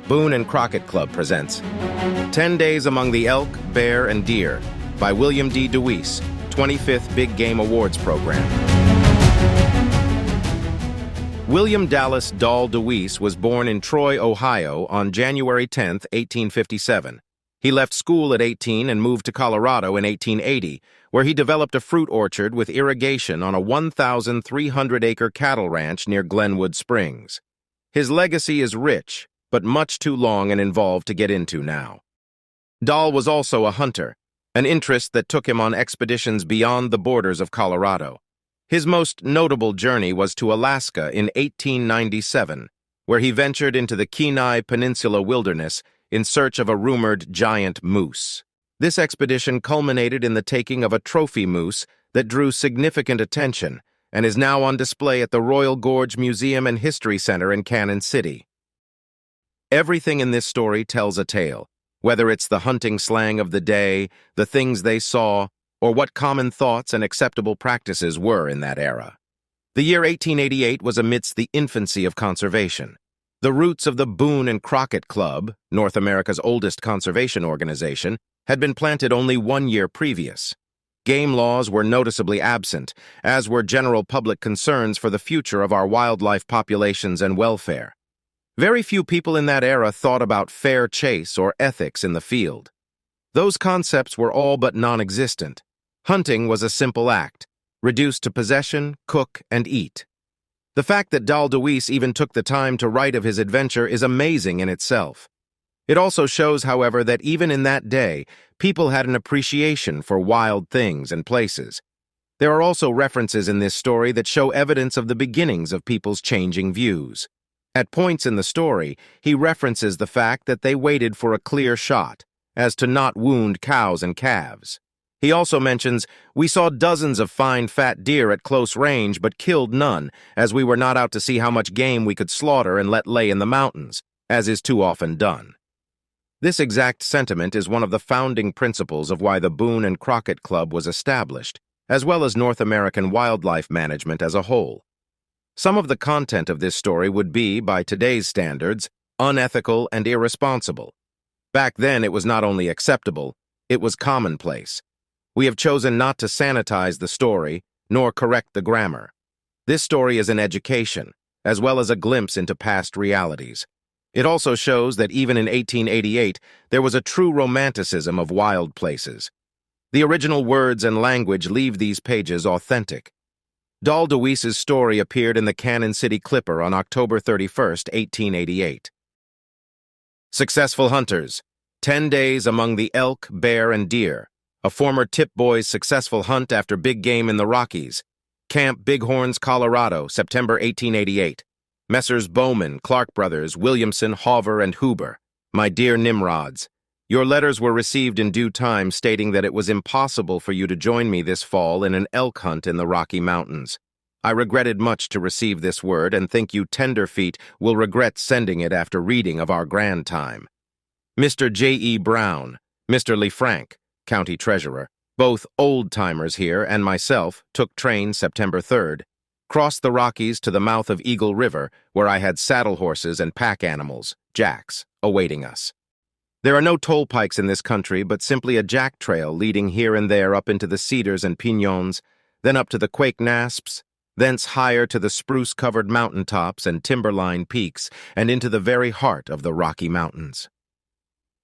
Boone and Crockett Club presents 10 Days Among the Elk, Bear, and Deer by William D. DeWeese, 25th Big Game Awards Program. William Dallas Dall DeWeese was born in Troy, Ohio on January 10, 1857. He left school at 18 and moved to Colorado in 1880, where he developed a fruit orchard with irrigation on a 1,300-acre cattle ranch near Glenwood Springs. His legacy is rich, but much too long and involved to get into now. Dall was also a hunter, an interest that took him on expeditions beyond the borders of Colorado. His most notable journey was to Alaska in 1897, where he ventured into the Kenai Peninsula wilderness in search of a rumored giant moose. This expedition culminated in the taking of a trophy moose that drew significant attention and is now on display at the Royal Gorge Museum and History Center in Cannon City. Everything in this story tells a tale, whether it's the hunting slang of the day, the things they saw, or what common thoughts and acceptable practices were in that era. The year 1888 was amidst the infancy of conservation. The roots of the Boone and Crockett Club, North America's oldest conservation organization, had been planted only 1 year previous. Game laws were noticeably absent, as were general public concerns for the future of our wildlife populations and welfare. Very few people in that era thought about fair chase or ethics in the field. Those concepts were all but non-existent. Hunting was a simple act, reduced to possession, cook, and eat. The fact that Dall DeWeese even took the time to write of his adventure is amazing in itself. It also shows, however, that even in that day, people had an appreciation for wild things and places. There are also references in this story that show evidence of the beginnings of people's changing views. At points in the story, he references the fact that they waited for a clear shot, as to not wound cows and calves. He also mentions, "We saw dozens of fine fat deer at close range but killed none, as we were not out to see how much game we could slaughter and let lay in the mountains, as is too often done." This exact sentiment is one of the founding principles of why the Boone and Crockett Club was established, as well as North American wildlife management as a whole. Some of the content of this story would be, by today's standards, unethical and irresponsible. Back then, it was not only acceptable, it was commonplace. We have chosen not to sanitize the story, nor correct the grammar. This story is an education, as well as a glimpse into past realities. It also shows that even in 1888, there was a true romanticism of wild places. The original words and language leave these pages authentic. Dall DeWeese's story appeared in the Cannon City Clipper on October 31, 1888. Successful Hunters, 10 Days Among the Elk, Bear, and Deer. A former tip boy's successful hunt after big game in the Rockies. Camp Bighorns, Colorado, September 1888. Messrs. Bowman, Clark Brothers, Williamson, Hoover, and Huber. My dear Nimrods, your letters were received in due time stating that it was impossible for you to join me this fall in an elk hunt in the Rocky Mountains. I regretted much to receive this word and think you tenderfeet will regret sending it after reading of our grand time. Mr. J.E. Brown, Mr. LeFranc, County Treasurer, both old-timers here and myself, took train September 3rd, crossed the Rockies to the mouth of Eagle River, where I had saddle horses and pack animals, jacks, awaiting us. There are no toll pikes in this country, but simply a jack trail leading here and there up into the cedars and piñons, then up to the quake nasps, thence higher to the spruce-covered mountaintops and timberline peaks, and into the very heart of the Rocky Mountains.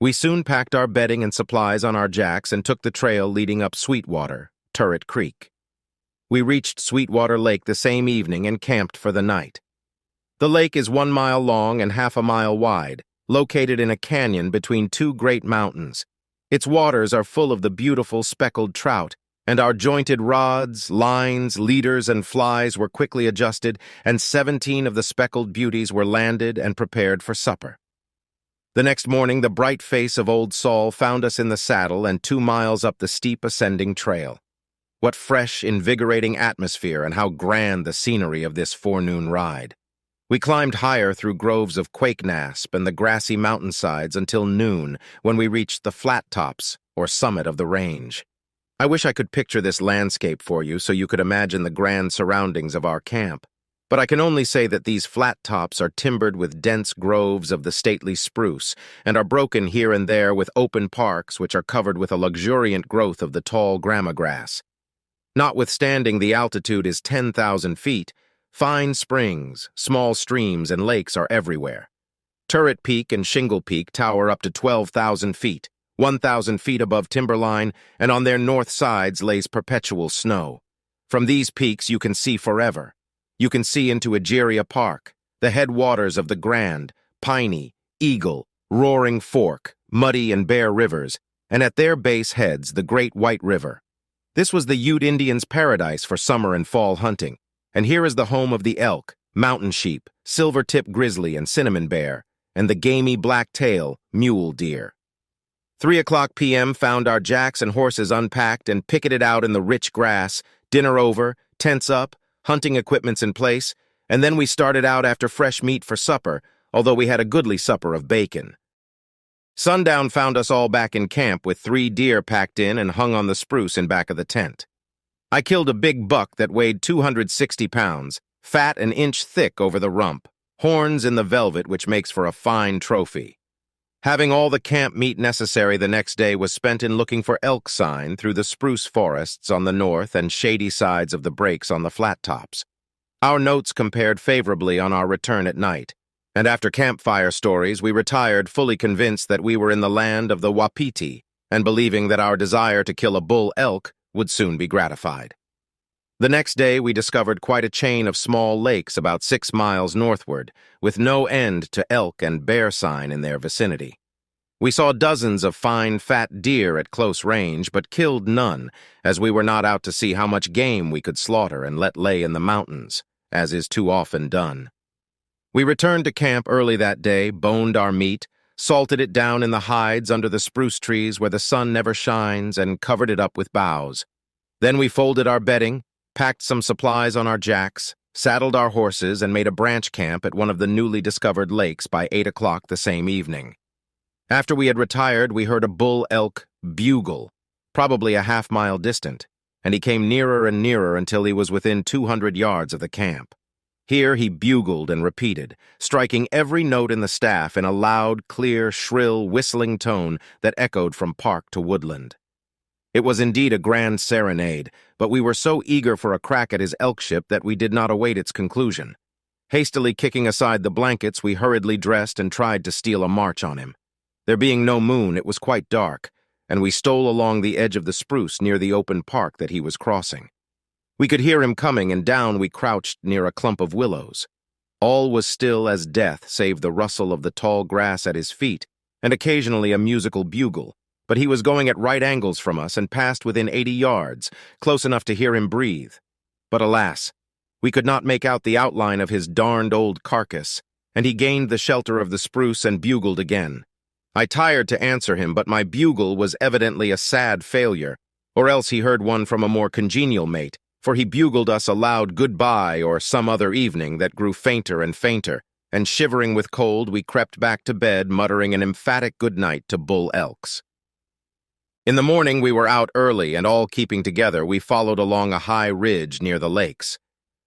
We soon packed our bedding and supplies on our jacks and took the trail leading up Sweetwater, Turret Creek. We reached Sweetwater Lake the same evening and camped for the night. The lake is 1 mile long and half a mile wide, located in a canyon between two great mountains. Its waters are full of the beautiful speckled trout, and our jointed rods, lines, leaders, and flies were quickly adjusted, and 17 of the speckled beauties were landed and prepared for supper. The next morning, the bright face of Old Sol found us in the saddle and 2 miles up the steep ascending trail. What fresh, invigorating atmosphere, and how grand the scenery of this forenoon ride. We climbed higher through groves of quakenasp and the grassy mountainsides until noon, when we reached the flat tops, or summit of the range. I wish I could picture this landscape for you so you could imagine the grand surroundings of our camp. But I can only say that these flat tops are timbered with dense groves of the stately spruce and are broken here and there with open parks which are covered with a luxuriant growth of the tall grama grass. Notwithstanding the altitude is 10,000 feet, fine springs, small streams, and lakes are everywhere. Turret Peak and Shingle Peak tower up to 12,000 feet, 1,000 feet above timberline, and on their north sides lays perpetual snow. From these peaks you can see forever. You can see into Egeria Park, the headwaters of the Grand, Piney, Eagle, Roaring Fork, Muddy and Bear rivers, and at their base heads the Great White River. This was the Ute Indians' paradise for summer and fall hunting, and here is the home of the elk, mountain sheep, silver-tip grizzly and cinnamon bear, and the gamey black-tail mule deer. 3:00 p.m. found our jacks and horses unpacked and picketed out in the rich grass, dinner over, tents up, hunting equipments in place, and then we started out after fresh meat for supper, although we had a goodly supper of bacon. Sundown found us all back in camp with 3 deer packed in and hung on the spruce in back of the tent. I killed a big buck that weighed 260 pounds, fat an inch thick over the rump, horns in the velvet which makes for a fine trophy. Having all the camp meat necessary the next day was spent in looking for elk sign through the spruce forests on the north and shady sides of the breaks on the flat tops. Our notes compared favorably on our return at night, and after campfire stories we retired fully convinced that we were in the land of the Wapiti and believing that our desire to kill a bull elk would soon be gratified. The next day we discovered quite a chain of small lakes about 6 miles northward, with no end to elk and bear sign in their vicinity. We saw dozens of fine, fat deer at close range, but killed none, as we were not out to see how much game we could slaughter and let lay in the mountains, as is too often done. We returned to camp early that day, boned our meat, salted it down in the hides under the spruce trees where the sun never shines, and covered it up with boughs. Then we folded our bedding, packed some supplies on our jacks, saddled our horses, and made a branch camp at one of the newly discovered lakes by 8 o'clock the same evening. After we had retired, we heard a bull elk bugle, probably a half-mile distant, and he came nearer and nearer until he was within 200 yards of the camp. Here he bugled and repeated, striking every note in the staff in a loud, clear, shrill, whistling tone that echoed from park to woodland. It was indeed a grand serenade, but we were so eager for a crack at his elkship that we did not await its conclusion. Hastily kicking aside the blankets, we hurriedly dressed and tried to steal a march on him. There being no moon, it was quite dark, and we stole along the edge of the spruce near the open park that he was crossing. We could hear him coming, and down we crouched near a clump of willows. All was still as death, save the rustle of the tall grass at his feet, and occasionally a musical bugle. But he was going at right angles from us and passed within 80 yards, close enough to hear him breathe. But alas, we could not make out the outline of his darned old carcass, and he gained the shelter of the spruce and bugled again. I tired to answer him, but my bugle was evidently a sad failure, or else he heard one from a more congenial mate, for he bugled us a loud goodbye or some other evening that grew fainter and fainter, and shivering with cold we crept back to bed muttering an emphatic good night to bull elks. In the morning we were out early, and all keeping together, we followed along a high ridge near the lakes.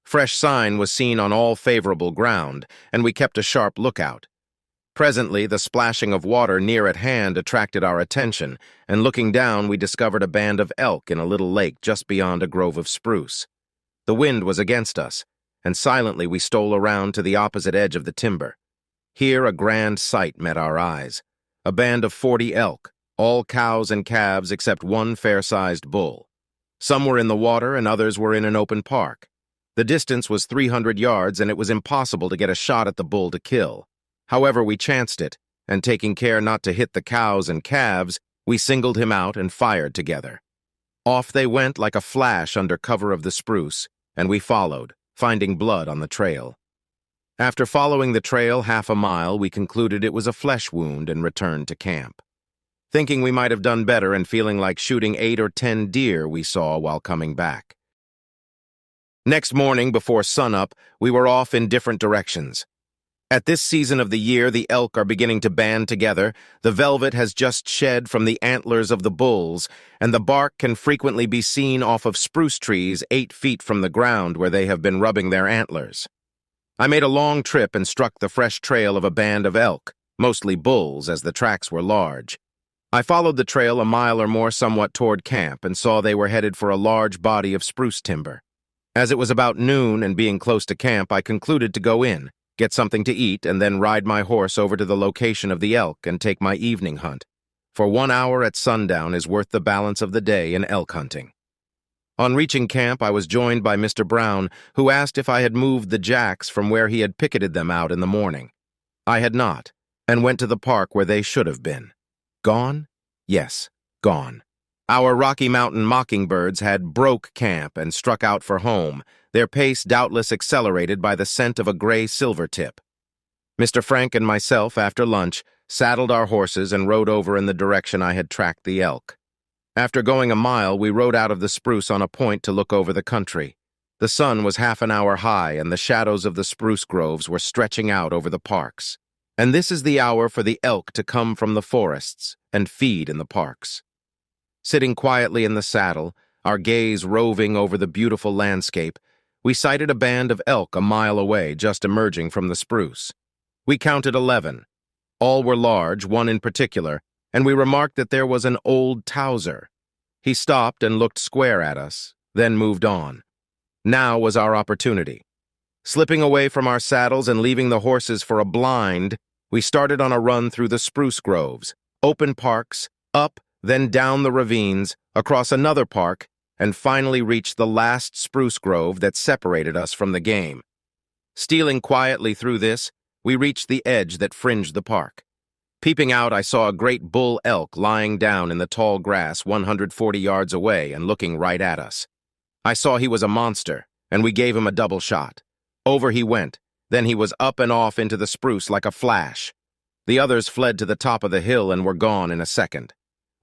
Fresh sign was seen on all favorable ground, and we kept a sharp lookout. Presently, the splashing of water near at hand attracted our attention, and looking down, we discovered a band of elk in a little lake just beyond a grove of spruce. The wind was against us, and silently we stole around to the opposite edge of the timber. Here a grand sight met our eyes. A band of 40 elk, all cows and calves except one fair-sized bull. Some were in the water and others were in an open park. The distance was 300 yards and it was impossible to get a shot at the bull to kill. However, we chanced it, and taking care not to hit the cows and calves, we singled him out and fired together. Off they went like a flash under cover of the spruce, and we followed, finding blood on the trail. After following the trail half a mile, we concluded it was a flesh wound and returned to camp. Thinking we might have done better and feeling like shooting 8 or 10 deer we saw while coming back. Next morning, before sunup, we were off in different directions. At this season of the year, the elk are beginning to band together, the velvet has just shed from the antlers of the bulls, and the bark can frequently be seen off of spruce trees 8 feet from the ground where they have been rubbing their antlers. I made a long trip and struck the fresh trail of a band of elk, mostly bulls as the tracks were large. I followed the trail a mile or more somewhat toward camp and saw they were headed for a large body of spruce timber. As it was about noon and being close to camp, I concluded to go in, get something to eat, and then ride my horse over to the location of the elk and take my evening hunt. For 1 hour at sundown is worth the balance of the day in elk hunting. On reaching camp, I was joined by Mr. Brown, who asked if I had moved the jacks from where he had picketed them out in the morning. I had not, and went to the park where they should have been. Gone? Yes, gone. Our Rocky Mountain mockingbirds had broke camp and struck out for home, their pace doubtless accelerated by the scent of a gray silvertip. Mr. Frank and myself, after lunch, saddled our horses and rode over in the direction I had tracked the elk. After going a mile, we rode out of the spruce on a point to look over the country. The sun was half an hour high, and the shadows of the spruce groves were stretching out over the parks. And this is the hour for the elk to come from the forests and feed in the parks. Sitting quietly in the saddle, our gaze roving over the beautiful landscape, we sighted a band of elk a mile away, just emerging from the spruce. We counted 11. All were large, one in particular, and we remarked that there was an old Towser. He stopped and looked square at us, then moved on. Now was our opportunity. Slipping away from our saddles and leaving the horses for a blind, we started on a run through the spruce groves, open parks, up, then down the ravines, across another park, and finally reached the last spruce grove that separated us from the game. Stealing quietly through this, we reached the edge that fringed the park. Peeping out, I saw a great bull elk lying down in the tall grass 140 yards away and looking right at us. I saw he was a monster, and we gave him a double shot. Over he went, then he was up and off into the spruce like a flash. The others fled to the top of the hill and were gone in a second.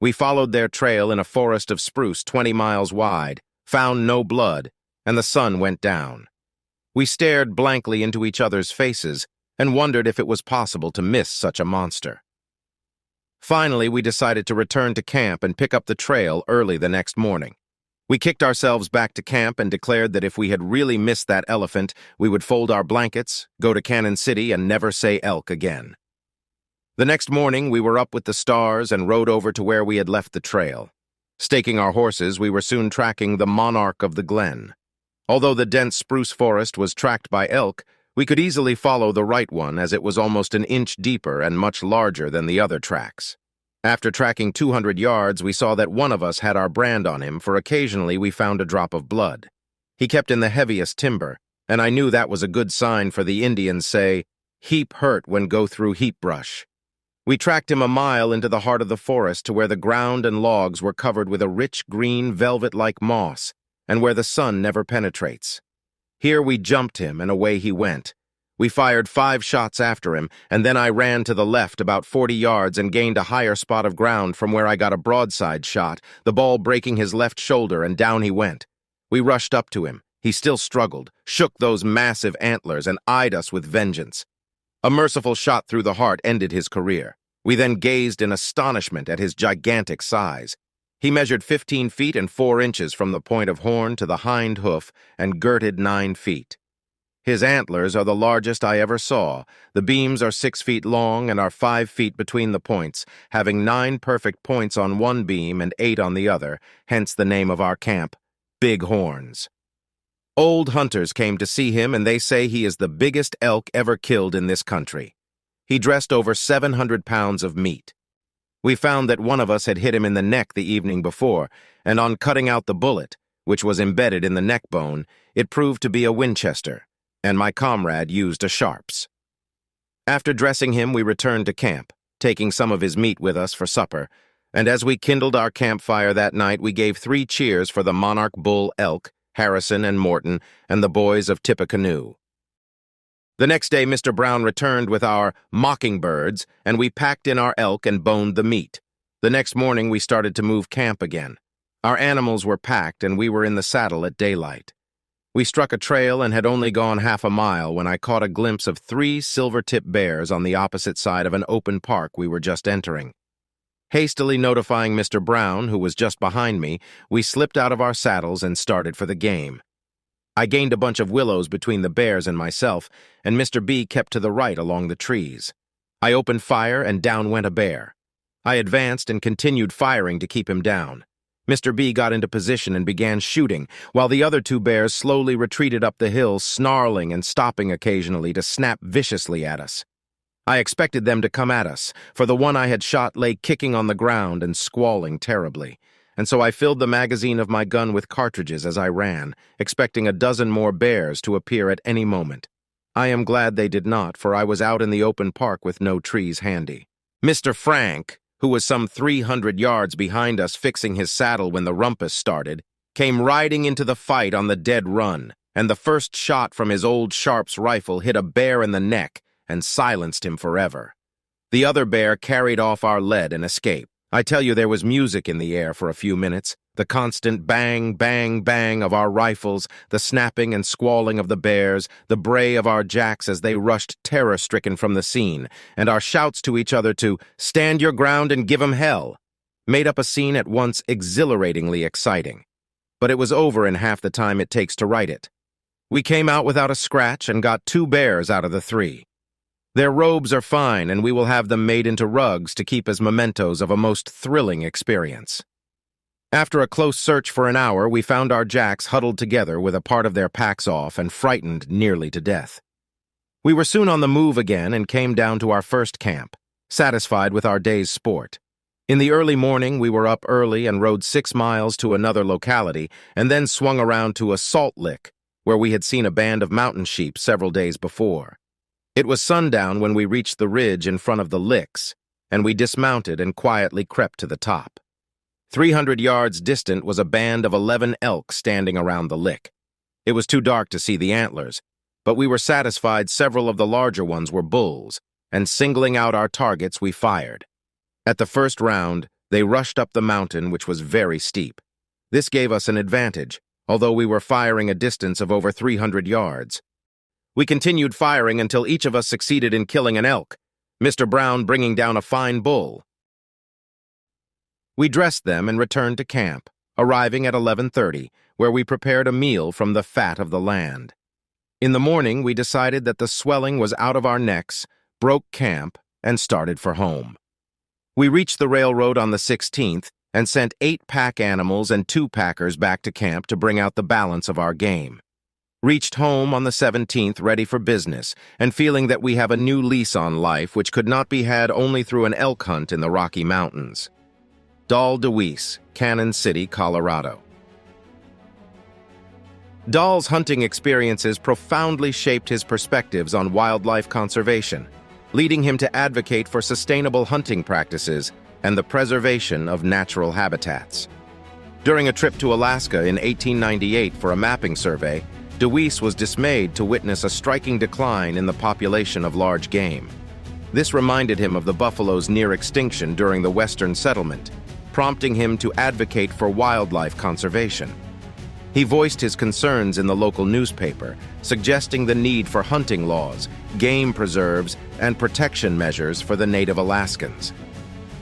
We followed their trail in a forest of spruce 20 miles wide, found no blood, and the sun went down. We stared blankly into each other's faces and wondered if it was possible to miss such a monster. Finally, we decided to return to camp and pick up the trail early the next morning. We kicked ourselves back to camp and declared that if we had really missed that elephant, we would fold our blankets, go to Cannon City, and never say elk again. The next morning, we were up with the stars and rode over to where we had left the trail. Staking our horses, we were soon tracking the monarch of the glen. Although the dense spruce forest was tracked by elk, we could easily follow the right one as it was almost an inch deeper and much larger than the other tracks. After tracking 200 yards, we saw that one of us had our brand on him, for occasionally we found a drop of blood. He kept in the heaviest timber, and I knew that was a good sign, for the Indians say, "Heap hurt when go through heap brush." We tracked him a mile into the heart of the forest to where the ground and logs were covered with a rich green velvet-like moss, and where the sun never penetrates. Here we jumped him, and away he went. We fired 5 shots after him, and then I ran to the left about 40 yards and gained a higher spot of ground from where I got a broadside shot, the ball breaking his left shoulder, and down he went. We rushed up to him. He still struggled, shook those massive antlers, and eyed us with vengeance. A merciful shot through the heart ended his career. We then gazed in astonishment at his gigantic size. He measured 15 feet and 4 inches from the point of horn to the hind hoof and girted 9 feet. His antlers are the largest I ever saw. The beams are 6 feet long and are 5 feet between the points, having 9 perfect points on one beam and 8 on the other, hence the name of our camp, Big Horns. Old hunters came to see him, and they say he is the biggest elk ever killed in this country. He dressed over 700 pounds of meat. We found that one of us had hit him in the neck the evening before, and on cutting out the bullet, which was embedded in the neck bone, it proved to be a Winchester, and my comrade used a Sharps. After dressing him, we returned to camp, taking some of his meat with us for supper, and as we kindled our campfire that night, we gave 3 cheers for the monarch bull elk, Harrison and Morton, and the boys of Tippecanoe. The next day, Mr. Brown returned with our mockingbirds, and we packed in our elk and boned the meat. The next morning, we started to move camp again. Our animals were packed, and we were in the saddle at daylight. We struck a trail and had only gone half a mile when I caught a glimpse of 3 silver-tip bears on the opposite side of an open park we were just entering. Hastily notifying Mr. Brown, who was just behind me, we slipped out of our saddles and started for the game. I gained a bunch of willows between the bears and myself, and Mr. B kept to the right along the trees. I opened fire, and down went a bear. I advanced and continued firing to keep him down. Mr. B got into position and began shooting, while the other two bears slowly retreated up the hill, snarling and stopping occasionally to snap viciously at us. I expected them to come at us, for the one I had shot lay kicking on the ground and squalling terribly, and so I filled the magazine of my gun with cartridges as I ran, expecting a dozen more bears to appear at any moment. I am glad they did not, for I was out in the open park with no trees handy. Mr. Frank, who was some 300 yards behind us fixing his saddle when the rumpus started, came riding into the fight on the dead run, and the first shot from his old Sharp's rifle hit a bear in the neck and silenced him forever. The other bear carried off our lead and escaped. I tell you, there was music in the air for a few minutes, the constant bang, bang, bang of our rifles, the snapping and squalling of the bears, the bray of our jacks as they rushed terror-stricken from the scene, and our shouts to each other to "stand your ground and give 'em hell," made up a scene at once exhilaratingly exciting. But it was over in half the time it takes to write it. We came out without a scratch and got 2 bears out of the 3. Their robes are fine, and we will have them made into rugs to keep as mementos of a most thrilling experience. After a close search for an hour, we found our jacks huddled together with a part of their packs off and frightened nearly to death. We were soon on the move again and came down to our first camp, satisfied with our day's sport. In the early morning, we were up early and rode 6 miles to another locality and then swung around to a salt lick, where we had seen a band of mountain sheep several days before. It was sundown when we reached the ridge in front of the licks, and we dismounted and quietly crept to the top. 300 yards distant was a band of 11 elk standing around the lick. It was too dark to see the antlers, but we were satisfied several of the larger ones were bulls, and singling out our targets, we fired. At the first round, they rushed up the mountain, which was very steep. This gave us an advantage, although we were firing a distance of over 300 yards. We continued firing until each of us succeeded in killing an elk, Mr. Brown bringing down a fine bull. We dressed them and returned to camp, arriving at 11:30, where we prepared a meal from the fat of the land. In the morning, we decided that the swelling was out of our necks, broke camp, and started for home. We reached the railroad on the 16th and sent 8 pack animals and 2 packers back to camp to bring out the balance of our game. Reached home on the 17th ready for business and feeling that we have a new lease on life which could not be had only through an elk hunt in the Rocky Mountains. Dall DeWeese, Cannon City, Colorado. Dall's hunting experiences profoundly shaped his perspectives on wildlife conservation, leading him to advocate for sustainable hunting practices and the preservation of natural habitats. During a trip to Alaska in 1898 for a mapping survey, DeWeese was dismayed to witness a striking decline in the population of large game. This reminded him of the buffalo's near extinction during the Western settlement, prompting him to advocate for wildlife conservation. He voiced his concerns in the local newspaper, suggesting the need for hunting laws, game preserves, and protection measures for the native Alaskans.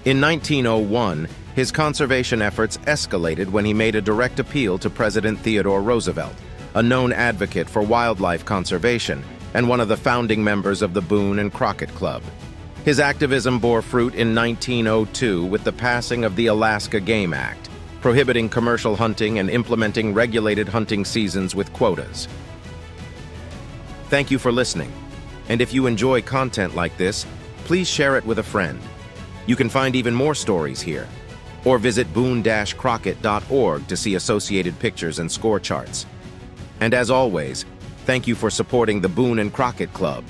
In 1901, his conservation efforts escalated when he made a direct appeal to President Theodore Roosevelt, a known advocate for wildlife conservation and one of the founding members of the Boone and Crockett Club. His activism bore fruit in 1902 with the passing of the Alaska Game Act, prohibiting commercial hunting and implementing regulated hunting seasons with quotas. Thank you for listening, and if you enjoy content like this, please share it with a friend. You can find even more stories here, or visit boone-crockett.org to see associated pictures and score charts. And as always, thank you for supporting the Boone and Crockett Club.